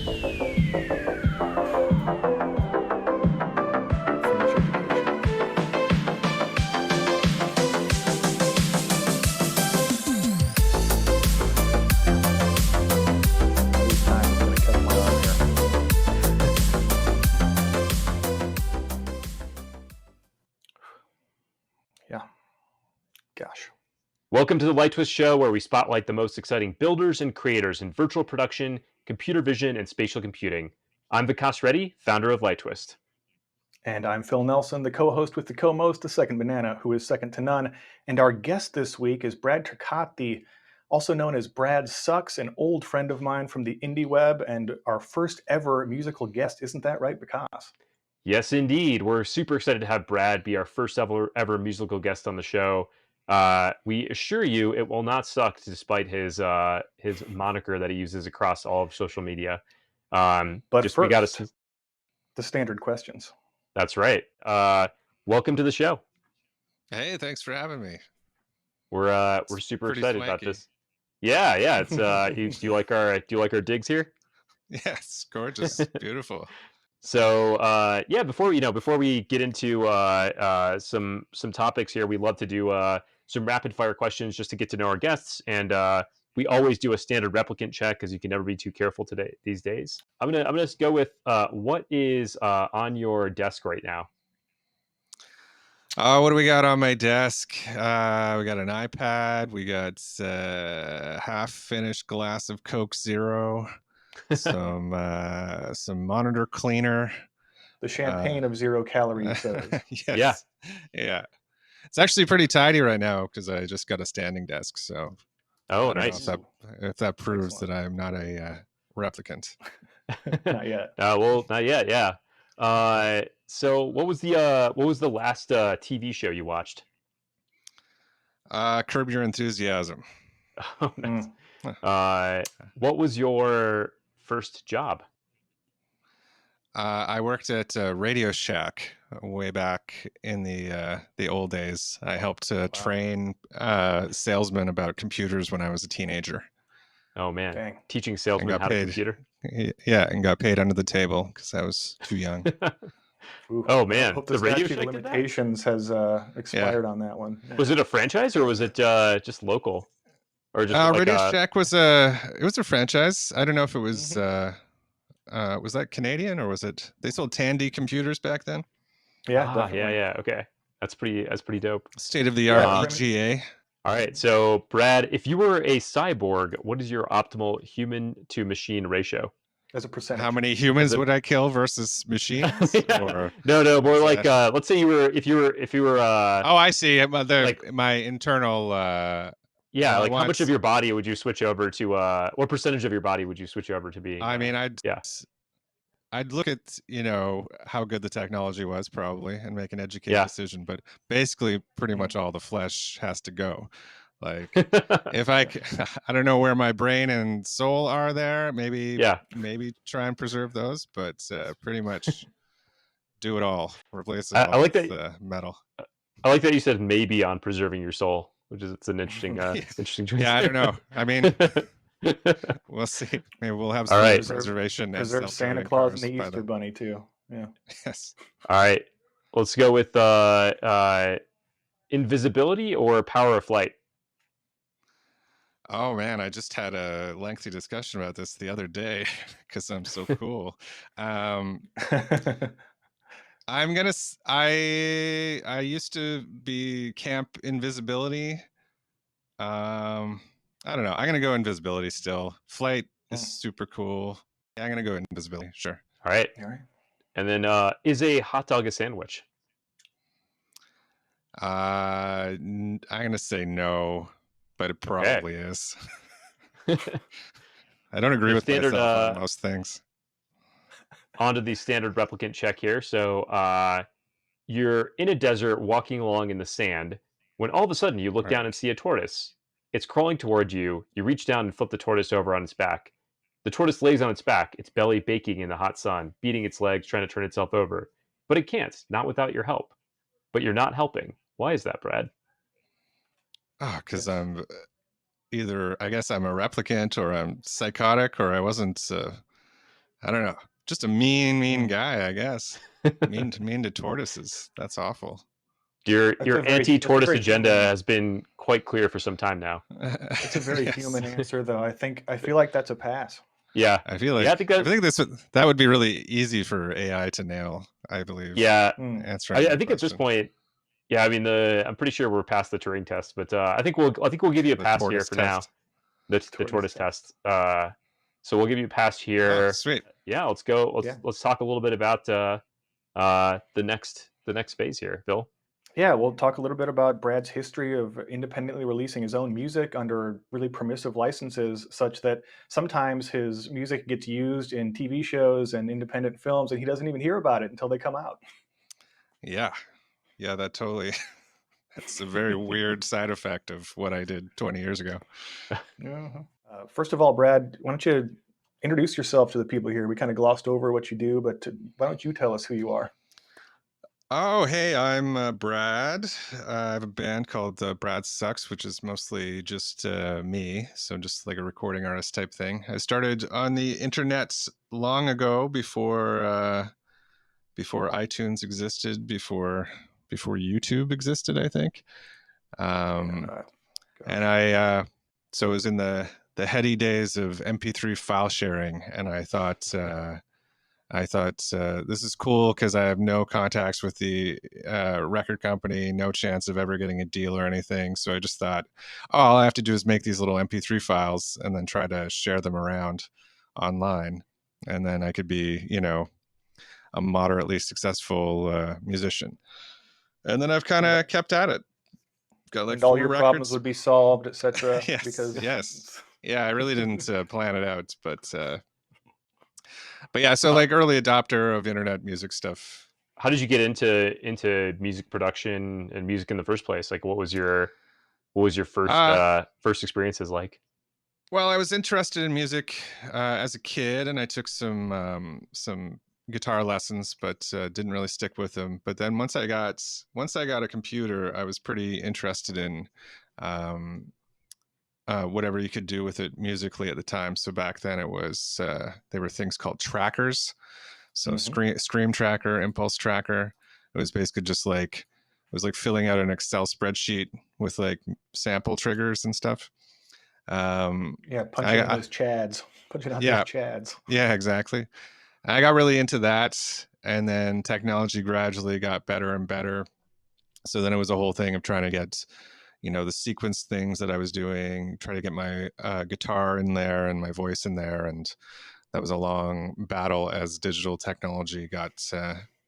Finish education. All these times it's gonna cut my arm here. Yeah. Gosh. Welcome to the LightTwist Show, where we spotlight the most exciting builders and creators in virtual production, computer vision, and spatial computing. I'm Vikas Reddy, founder of LightTwist. And I'm Phil Nelson, the co-host with the co-most, the second banana, who is second to none. And our guest this week is Brad Turcotte, also known as Brad Sucks, an old friend of mine from the indie web and our first ever musical guest. Isn't that right, Vikas? Yes, indeed. We're super excited to have Brad be our first ever musical guest on the show. We assure you it will not suck, despite his moniker that he uses across all of social media. But just first, we got to. the standard questions. That's right. Welcome to the show. Hey, thanks for having me. We're super pretty excited about swanky. this. Yeah. It's do you like our digs here? Yes, gorgeous, beautiful. So before we get into some topics here, we love to do some rapid fire questions just to get to know our guests, and we always do a standard replicant check because you can never be too careful these days. I'm gonna go with what is on your desk right now. What do we got on my desk? We got an iPad. We got half-finished glass of Coke Zero. Some monitor cleaner. The champagne of zero-calorie sodas. Yes. Yeah. It's actually pretty tidy right now because I just got a standing desk. So, Nice. If that proves that I'm not a replicant. Not yet. Well, not yet. Yeah. So what was the last TV show you watched? Curb Your Enthusiasm. Oh, nice. What was your first job? I worked at Radio Shack way back in the old days. I helped train salesmen about computers when I was a teenager. Oh man, Dang. Teaching salesmen how to computer. Yeah, and got paid under the table because I was too young. Ooh, Oh man, I hope the the Radio statute Shack of did that? limitations has expired on that one. Was it a franchise or was it just local, or just like Radio Shack was a franchise. I don't know if it was was that Canadian or was it? They sold Tandy computers back then. Yeah, definitely. yeah. Okay, that's pretty dope. State of the art EGA. All right, so Brad, if you were a cyborg, what is your optimal human to machine ratio? As a percentage. How many humans would I kill versus machines? Yeah. No, more like let's say if you were oh, I see. My internal how much of your body would you switch over to what percentage of your body would you switch over to being I'd look at how good the technology was probably and make an educated decision, but basically pretty much all the flesh has to go. Like if I don't know where my brain and soul are there, maybe try and preserve those, but pretty much do it all. Replace it all with metal. I like that you said maybe on preserving your soul, which is it's an interesting interesting choice. Yeah, I don't know. I mean, we'll see. Maybe we'll have some preservation. Preserve Santa Claus and the Easter Bunny too. Yeah. Yes. All right. Let's go with invisibility or power of flight. Oh man, I just had a lengthy discussion about this the other day because I'm so cool. I used to be camp invisibility. I don't know. I'm gonna go invisibility still. Flight is super cool. Yeah, I'm gonna go invisibility. Sure. All right. And then is a hot dog a sandwich? I'm gonna say no, but it probably is. I don't agree with myself on most things. Onto the standard replicant check here. So you're in a desert walking along in the sand when all of a sudden you look down and see a tortoise. It's crawling towards you. You reach down and flip the tortoise over on its back. The tortoise lays on its back, its belly baking in the hot sun, beating its legs, trying to turn itself over. But it can't, not without your help. But you're not helping. Why is that, Brad? Oh, because I'm either, I guess I'm a replicant or I'm psychotic or I wasn't, I don't know, just a mean guy, I guess. mean to tortoises. That's awful. Your That's a anti-tortoise very agenda human. has been quite clear for some time now. It's a very Yes. human answer, though. I feel like that's a pass. Yeah. I feel Yeah, I think that, that would be really easy for AI to nail, I believe. yeah. Answering that I think at this question. point, yeah, I mean I'm pretty sure we're past the Turing test, but I think we'll give you a The pass here tortoise for now. test. The Tortoise tortoise test. So we'll give you a pass Oh, here. sweet. Yeah, let's go. Yeah. Let's talk a little bit about the next phase here, Bill. Yeah, we'll talk a little bit about Brad's history of independently releasing his own music under really permissive licenses, such that sometimes his music gets used in TV shows and independent films, and he doesn't even hear about it until they come out. Yeah. Yeah, that totally. That's a very weird side effect of what I did 20 years ago. First of all, Brad, why don't you introduce yourself to the people here? We kind of glossed over what you do, but why don't you tell us who you are? Oh, hey, I'm Brad. I have a band called Brad Sucks, which is mostly just me. So just like a recording artist type thing. I started on the internet long ago before iTunes existed, before YouTube existed, I think. And so it was in the heady days of MP3 file sharing, and I thought this is cool because I have no contacts with the record company, no chance of ever getting a deal or anything. So I just thought, oh, all I have to do is make these little MP3 files and then try to share them around online, and then I could be, a moderately successful musician. And then I've kind of kept at it. Got like and all 4 your problems records. would be solved, etc. Yes. Yeah, I really didn't plan it out, but yeah, so like early adopter of internet music stuff. How did you get into music production and music in the first place? Like, what was your first experiences like? Well, I was interested in music as a kid, and I took some guitar lessons, but didn't really stick with them. But then once I got a computer, I was pretty interested in whatever you could do with it musically at the time. So back then it was there were things called trackers. So Scream Tracker, Impulse Tracker. It was basically just like it was like filling out an Excel spreadsheet with like sample triggers and stuff. Punching in those chads. Punching out those chads. Yeah, exactly. I got really into that, and then technology gradually got better and better. So then it was a whole thing of trying to get, the sequence things that I was doing, try to get my guitar in there and my voice in there, and that was a long battle as digital technology got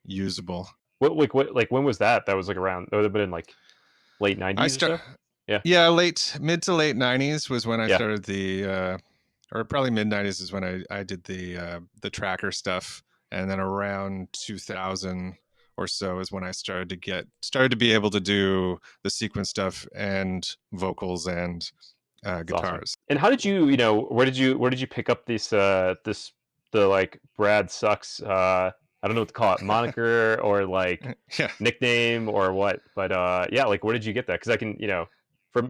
usable. What when was that? That was like around. That would have been in like late '90s or so. Yeah, mid to late '90s was when I started the, or probably mid '90s is when I did the tracker stuff, and then around 2000 or so is when I started to be able to do the sequence stuff and vocals and guitars. Awesome. And how did you, where did you pick up the like Brad Sucks? I don't know what to call it, moniker or like nickname or what, but like where did you get that? Because I can,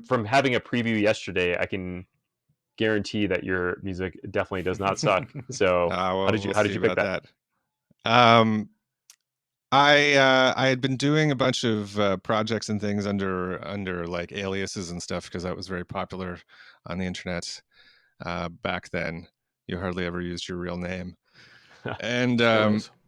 from having a preview yesterday, I can guarantee that your music definitely does not suck. So well, how did you pick that? I had been doing a bunch of projects and things under like aliases and stuff because that was very popular on the internet back then. You hardly ever used your real name, and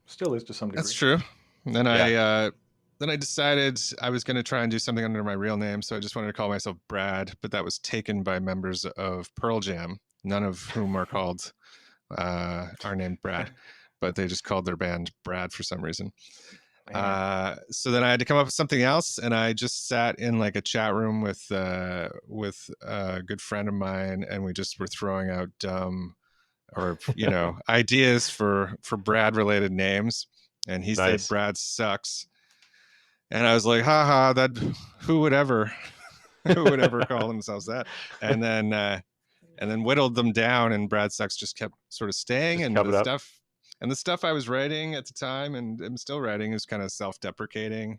still is to some degree. That's true. And then I decided I was going to try and do something under my real name, so I just wanted to call myself Brad, but that was taken by members of Pearl Jam, none of whom are named Brad, but they just called their band Brad for some reason. So then I had to come up with something else, and I just sat in like a chat room with a good friend of mine, and we just were throwing out dumb or ideas for Brad related names, and he said Brad Sucks, and I was like, haha, that who would ever call themselves that, and then whittled them down, and Brad Sucks just kept sort of staying, and the stuff I was writing at the time and I'm still writing is kind of self-deprecating,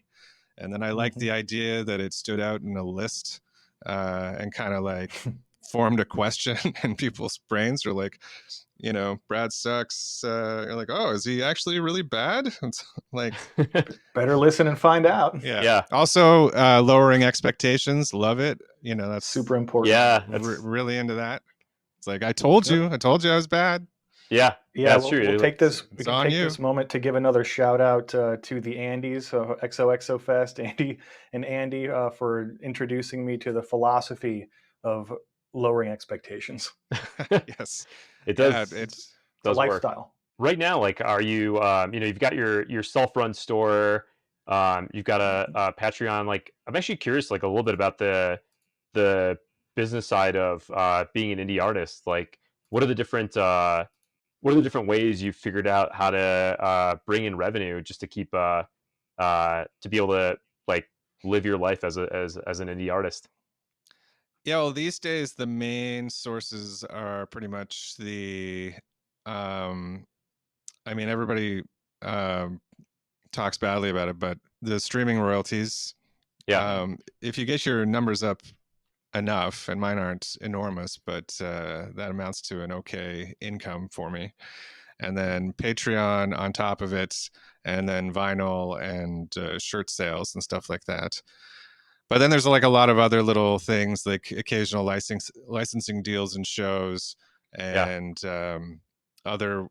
and then I liked the idea that it stood out in a list and kind of like formed a question in people's brains. Or like, Brad sucks. You're like, oh, is he actually really bad? It's like, Better listen and find out. yeah. Yeah. Also, lowering expectations. Love it. That's Super important. Yeah. really into that. It's like, I told you I was bad. Yeah. Yeah, That's true. we'll take this. We It's can on take you. this moment to give another shout out to the Andys, XOXO Fest, Andy and Andy, for introducing me to the philosophy of lowering expectations. Yes. It Yeah, does. it's It's a Does work. lifestyle. Right now, like, are you, you've got your self-run store, you've got a Patreon. Like, I'm actually curious, like, a little bit about the business side of being an indie artist. Like, what are the different ways you've figured out how to bring in revenue just to keep to be able to, like, live your life as an indie artist? Yeah, well, these days the main sources are pretty much um everybody um talks badly about it, but the streaming royalties. Yeah. If you get your numbers up enough, and mine aren't enormous, but that amounts to an okay income for me. And then Patreon on top of it, and then vinyl and shirt sales and stuff like that. But then there's like a lot of other little things, like occasional licensing deals and shows, Yeah. and other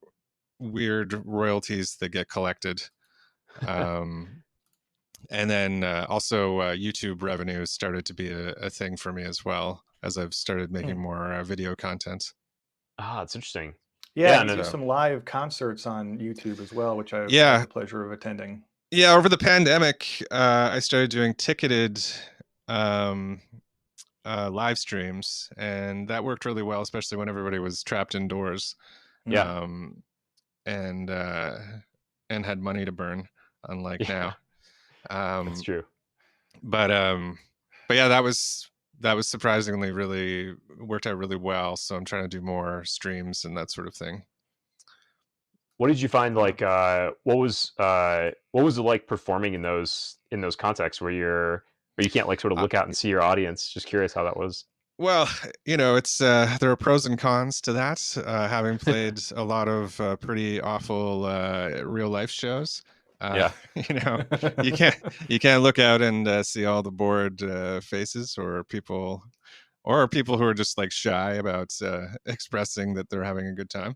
weird royalties that get collected. Um, and then also YouTube revenues started to be a thing for me as well, as I've started making more video content. Ah, it's interesting. Yeah, Yeah, and and you do it's, some live concerts on YouTube as well, which I've had Yeah, the pleasure of attending. yeah. Over the pandemic, I started doing ticketed um, live streams, and that worked really well, especially when everybody was trapped indoors, yeah, um, and uh, and had money to burn, unlike yeah, now. that's Um, true. but yeah, that was surprisingly really worked out really well. So I'm trying to do more streams and that sort of thing. What did you find, like, what was it like performing in those contexts where you can't, like, sort of Uh, look out and see your audience? Just curious how that was. well, it's there are pros and cons to that. Having played a lot of pretty awful real life shows, uh, Yeah. you know, you can't look out and see all the bored faces, or people who are just like shy about expressing that they're having a good time.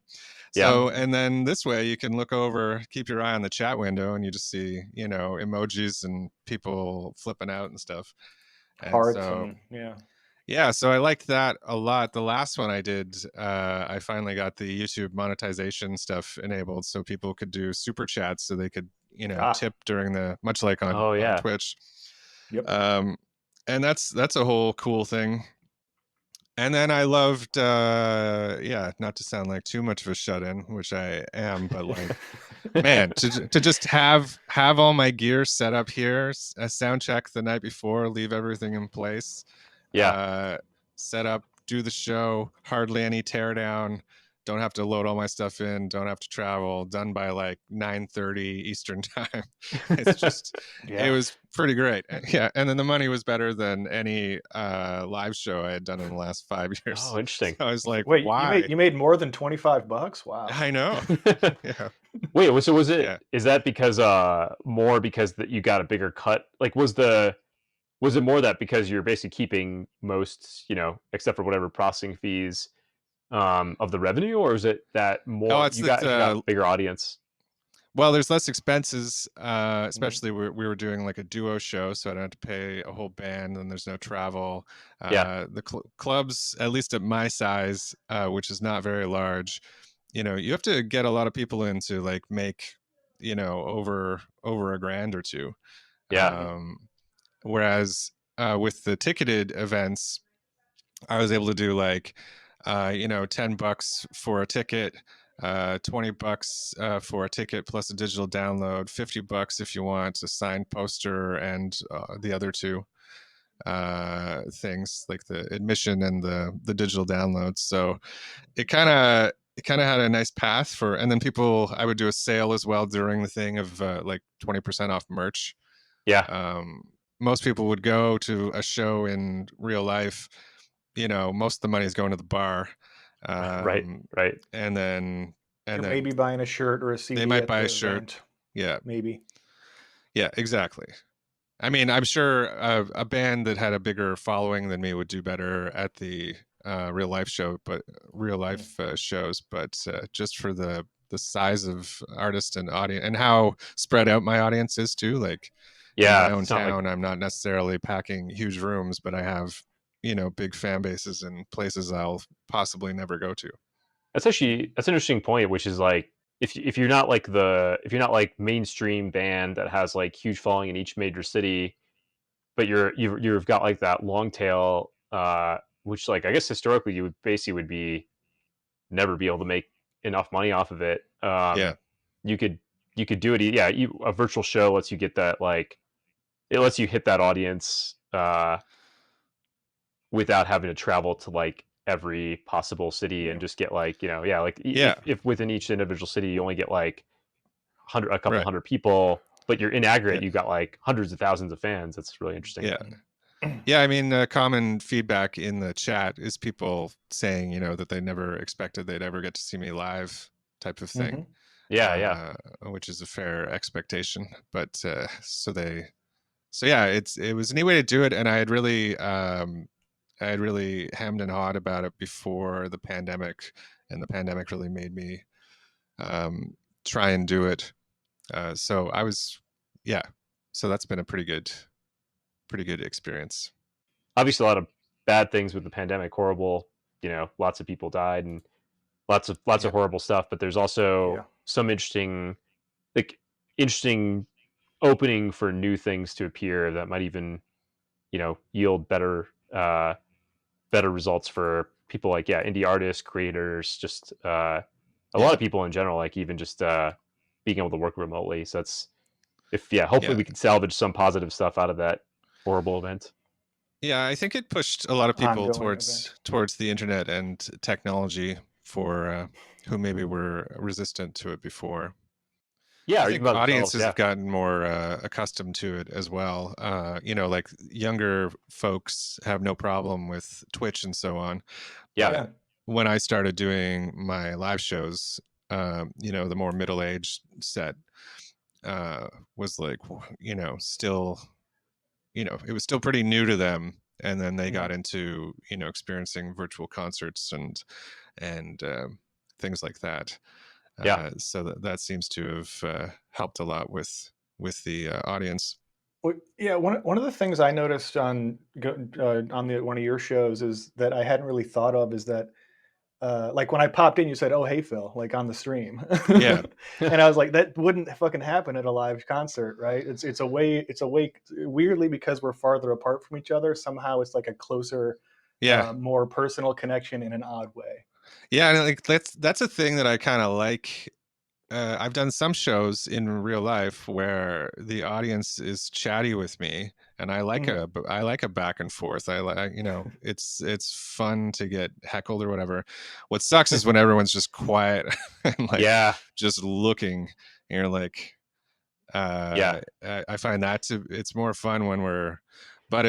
Yeah. So, and then this way you can look over, keep your eye on the chat window, and you just see, emojis and people flipping out and stuff. And Hearts so, and yeah. yeah, so I liked that a lot. The last one I did, I finally got the YouTube monetization stuff enabled, so people could do super chats, so they could, tip during much like on Oh, yeah. Twitch. Yep. And that's a whole cool thing. And then I loved, yeah, not to sound like too much of a shut-in, which I am, but like, man, to just have all my gear set up here, a sound check the night before, leave everything in place, Yeah. set up, do the show, hardly any teardown, don't have to load all my stuff in, don't have to travel, done by like 9:30 Eastern time. It's just, it Yeah. was pretty great. Yeah, and then the money was better than any live show I had done in the last 5 years. Oh, interesting. So I was like, Wait, why? you made more than $25? Wow. I know. Yeah. Wait, so was Yeah. is that because more because that you got a bigger cut? Like, was it more that because you're basically keeping most, except for whatever processing fees, of the revenue, or is it that Oh, more it's you that. got a bigger audience? Well, there's less expenses, Mhm. especially we were doing like a duo show, so I don't have to pay a whole band, and there's no travel. Yeah. The clubs, at least at my size, which is not very large, you have to get a lot of people in to like make, over $1,000 or $2,000. Yeah. Whereas with the ticketed events, I was able to do like, $10 for a ticket, $20 for a ticket plus a digital download, $50 if you want a signed poster, and the other two things like the admission and the digital downloads. So it kind of had a nice path for, and then I would do a sale as well during the thing of like 20% off merch. Yeah. Most people would go to a show in real life most of the money is going to the bar. Right. Right. And then Or maybe buying a shirt or a they CD might at buy a the shirt. event. Yeah. Maybe. Yeah, exactly. I mean, I'm sure a band that had a bigger following than me would do better at the real life shows, but just for the size of artist and audience and how spread out my audience is too. Like in my Yeah. own It's not like town, I'm not necessarily packing huge rooms, but I have big fan bases in places I'll possibly never go to. that's an interesting point, which is like if you're not like mainstream band that has like huge following in each major city, but you've got like that long tail, which like I guess historically you would basically would be never be able to make enough money off of it. Yeah, You could do it. Yeah, a virtual show lets you get that like it lets you hit that audience without having to travel to like every possible city Yeah. and just get like yeah like yeah, if within each individual city you only get like a couple right, hundred people, but you're in yeah, aggregate you got like hundreds of thousands of fans. That's really interesting. yeah. Yeah, I mean, common feedback in the chat is people saying, that they never expected they'd ever get to see me live, type of thing, Yeah, yeah. which is a fair expectation. But so yeah, it was a neat way to do it, and I had really hemmed and hawed about it before the pandemic, and the pandemic really made me try and do it. So I was, yeah, so that's been a pretty good experience. Obviously a lot of bad things with the pandemic, horrible, lots of people died and lots of Yeah, horrible stuff, but there's also Yeah. some like interesting opening for new things to appear that might even, yield better results for people like indie artists, creators, just a lot yeah, of people in general, like even just being able to work remotely. So that's hopefully yeah. we can salvage some positive stuff out of that horrible event. Yeah, I think it pushed a lot of people Ongoing event. towards the internet and technology for who maybe were resistant to it before. Yeah, I or even think by themselves. audiences Yeah, have gotten more accustomed to it as well. Like younger folks have no problem with Twitch and so on. yeah, But Yeah. when I started doing my live shows, the more middle-aged set was like, still, it was still pretty new to them. And then they got into, experiencing virtual concerts and things like that. yeah. So that seems to have helped a lot with the audience. Well, yeah, one of the things I noticed on one of your shows is that I hadn't really thought of is that like when I popped in, you said, "Oh, hey Phil," like on the stream, Yeah, and I was like, that wouldn't fucking happen at a live concert, right? It's a way weirdly because we're farther apart from each other. Somehow it's like a closer, yeah, more personal connection in an odd way. yeah. And like that's a thing that I kind of like. I've done some shows in real life where the audience is chatty with me, and Mhm. I like a back and forth. I like, it's fun to get heckled or whatever. What sucks is when everyone's just quiet and like Yeah, just looking. And you're like, yeah, I find it's more fun when but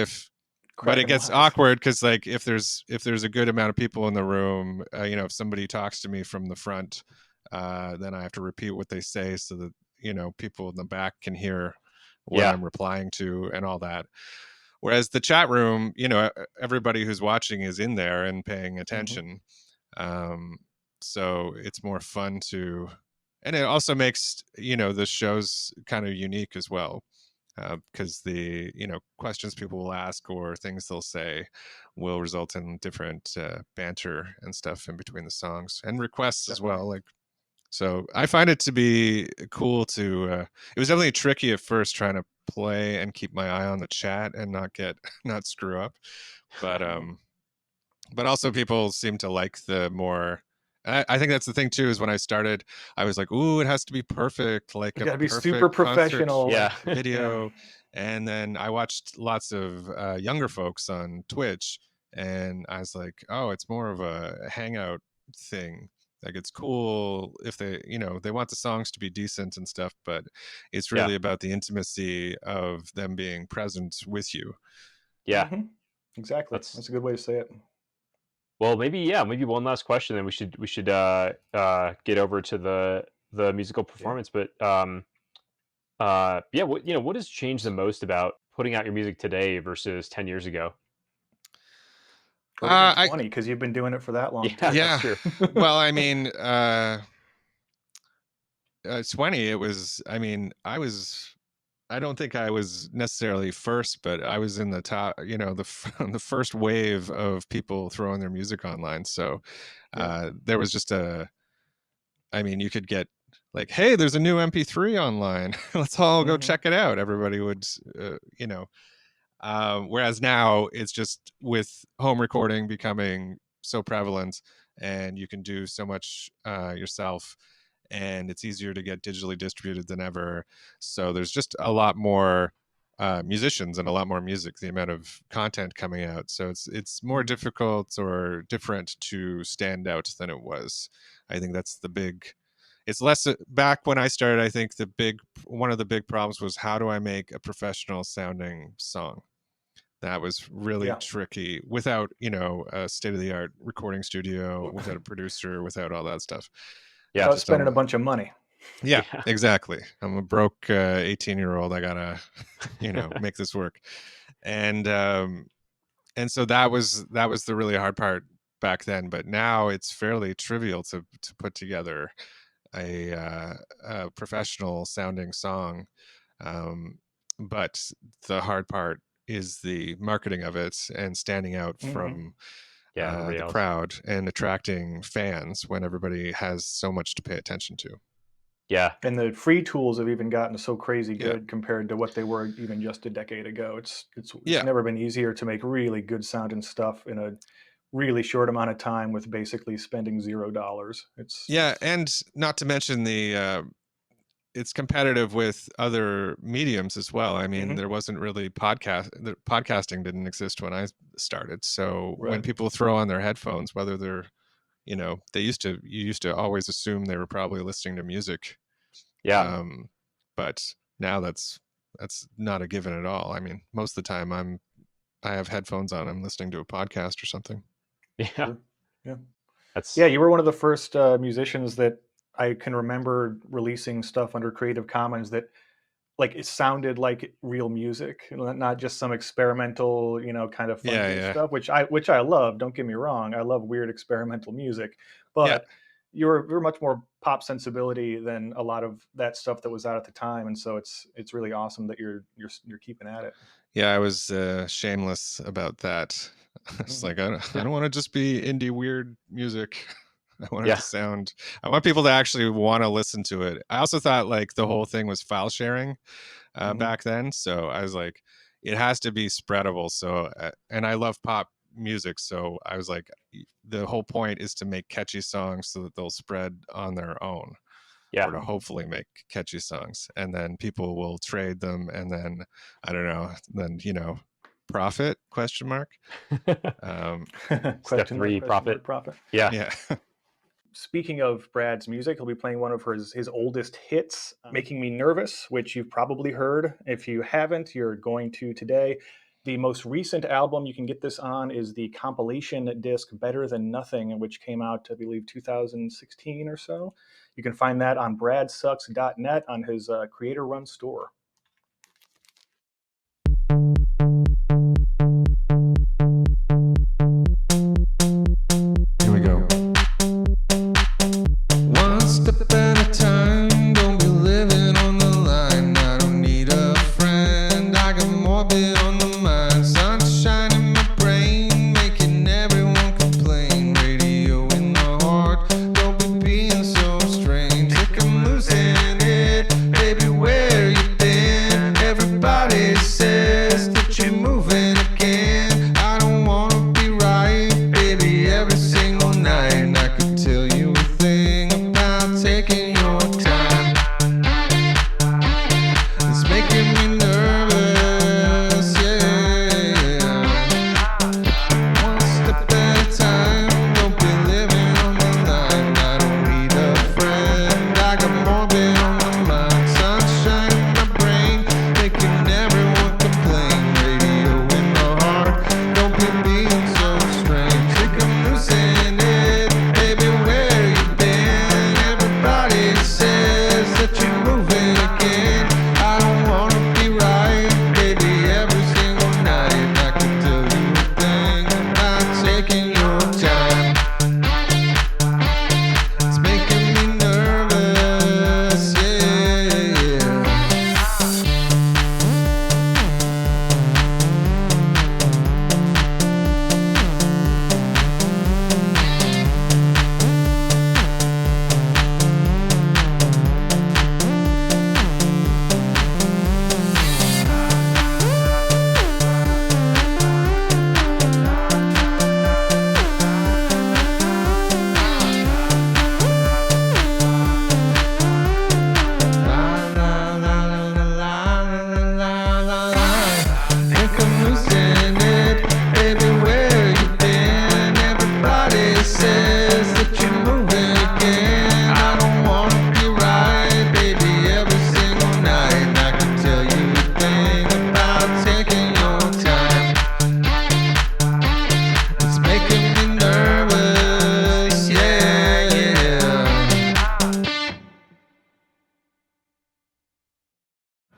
but it Cracking gets wise. awkward because like if there's a good amount of people in the room, if somebody talks to me from the front, then I have to repeat what they say so that people in the back can hear what yeah. I'm replying to and all that. Whereas the chat room, everybody who's watching is in there and paying Hmm. attention. Um, so it's more fun and it also makes the shows kind of unique as well, because the questions people will ask or things they'll say will result in different banter and stuff in between the songs and requests as Definitely. well. Like, so I find it to be cool to. It was definitely tricky at first trying to play and keep my eye on the chat and not get not screw up, but but also people seem to like the more. I think that's the thing too. Is when I started, I was like, "Ooh, it has to be perfect, like You a got to be super perfect concert professional. Yeah. Like, yeah. video." And then I watched lots of younger folks on Twitch, and I was like, "Oh, it's more of a hangout thing. Like it's cool if they want the songs to be decent and stuff, but it's Yeah. really about the intimacy of them being present with you." Yeah. Hmm. Exactly. That's That's a good way to say it. Well, maybe one last question, then we should get over to the musical Yeah. performance. But yeah, what has changed the most about putting out your music today versus 10 years ago? Or even I 20, because you've been doing it for that long Yeah, too. that's yeah. true. Well, I mean, 20. It was. I mean, I don't think I was necessarily first, but I was in the top. You know, the first wave of people throwing their music online. So Yeah. there was just a. I mean, you could get like, hey, there's a new MP3 online. Let's all go Mhm. check it out. Everybody would, you know. Whereas now it's just with home recording becoming so prevalent, and you can do so much yourself, and it's easier to get digitally distributed than ever. So there's just a lot more musicians and a lot more music. The amount of content coming out, so it's more Mhm. difficult or different to stand out than it was. I think that's the big. It's less back when I started. I think one of the big problems was, how do I make a professional sounding song? That was really Yeah. tricky without, a state of the art recording studio, without a producer, without all that stuff. Yeah. Without Just spending a bunch of money. yeah, Yeah. exactly. I'm a broke 18-year-old. I gotta, make this work. And so that was the really hard part back then. But now it's fairly trivial to put together a professional sounding song. Um, but the hard part is the marketing of it and standing out Mhm. from Yeah, everybody the else. crowd and attracting fans when everybody has so much to pay attention to. Yeah. And the free tools have even gotten so crazy Yeah. good compared to what they were even just a decade ago. It's Yeah. never been easier to make really good sounding stuff in a really short amount of time with basically spending $0. Yeah. And not to mention it's competitive with other mediums as well. I mean, Mhm. there wasn't really podcasting didn't exist when I started. So when Right. people throw on their headphones, whether they're, you used to always assume they were probably listening to music. Yeah. But now that's not a given at all. I mean, most of the time I have headphones on, I'm listening to a podcast or something. Yeah. Sure. Yeah. Yeah, That's you were one of the first musicians that I can remember releasing stuff under Creative Commons that like it sounded like real music, not just some experimental, kind of Yeah, funky yeah. stuff, which I love. Don't get me wrong, I love weird experimental music, Yeah. but you're much more pop sensibility than a lot of that stuff that was out at the time, and so it's really awesome that you're keeping at it. Yeah, I was shameless about that. It's Mhm. like I don't want to just be indie weird music. I want it yeah. to sound. I want people to actually want to listen to it. I also thought like the whole thing was file sharing Mhm. back then, so I was like, it has to be spreadable. So, and I love pop music, so I was like, the whole point is to make catchy songs so that they'll spread on their own, Yeah. or to hopefully make catchy songs, and then people will trade them, and then I don't know, then profit question mark. Step Question mark, 3, question profit. mark, profit. Yeah. Yeah. Speaking of Brad's music, he'll be playing one of his oldest hits, Making Me Nervous, which you've probably heard. If you haven't, you're going to today. The most recent album you can get this on is the compilation disc Better Than Nothing, which came out, I believe, 2016 or so. You can find that on bradsucks.net on his creator run store. Here we go. One step at a time, don't be living on the line. I don't need a friend, I got morbid on the mind. Sunshine in my brain, making everyone complain. Radio in the heart, don't be being so strange. Think I'm losing it, baby, where you been?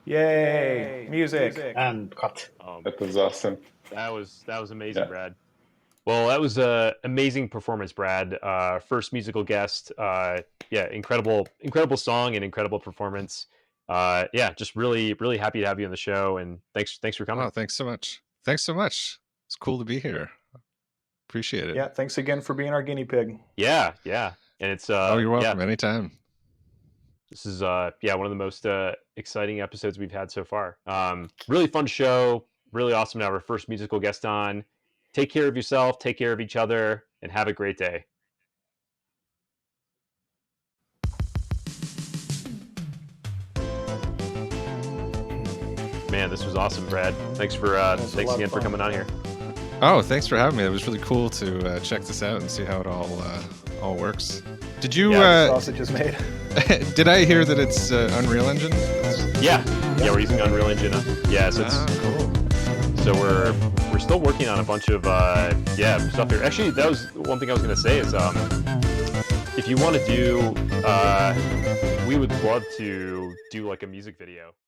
Yay! Music. And cut. That was awesome. That was amazing, Yeah. Brad. Well, that was a amazing performance, Brad. First musical guest. Yeah, incredible song and incredible performance. Yeah, just really happy to have you on the show, and thanks for coming. Oh, thanks so much. Thanks so much. It's cool to be here. Appreciate it. Yeah, thanks again for being our guinea pig. Yeah, and it's Oh, you're welcome. Anytime. This is one of the most exciting episodes we've had so far. Really fun show. Really awesome to have our first musical guest on. Take care of yourself, take care of each other, and have a great day. Man, this was awesome, Brad. Thanks again for coming on here. Oh, thanks for having me. It was really cool to check this out and see how it all works. Did you? The sausage is made. Did I hear that it's Unreal Engine? Yeah, we're using Unreal Engine. Yeah, so it's cool. So we're still working on a bunch of stuff here. Actually, that was one thing I was going to say is if you want to do, we would love to do like a music video.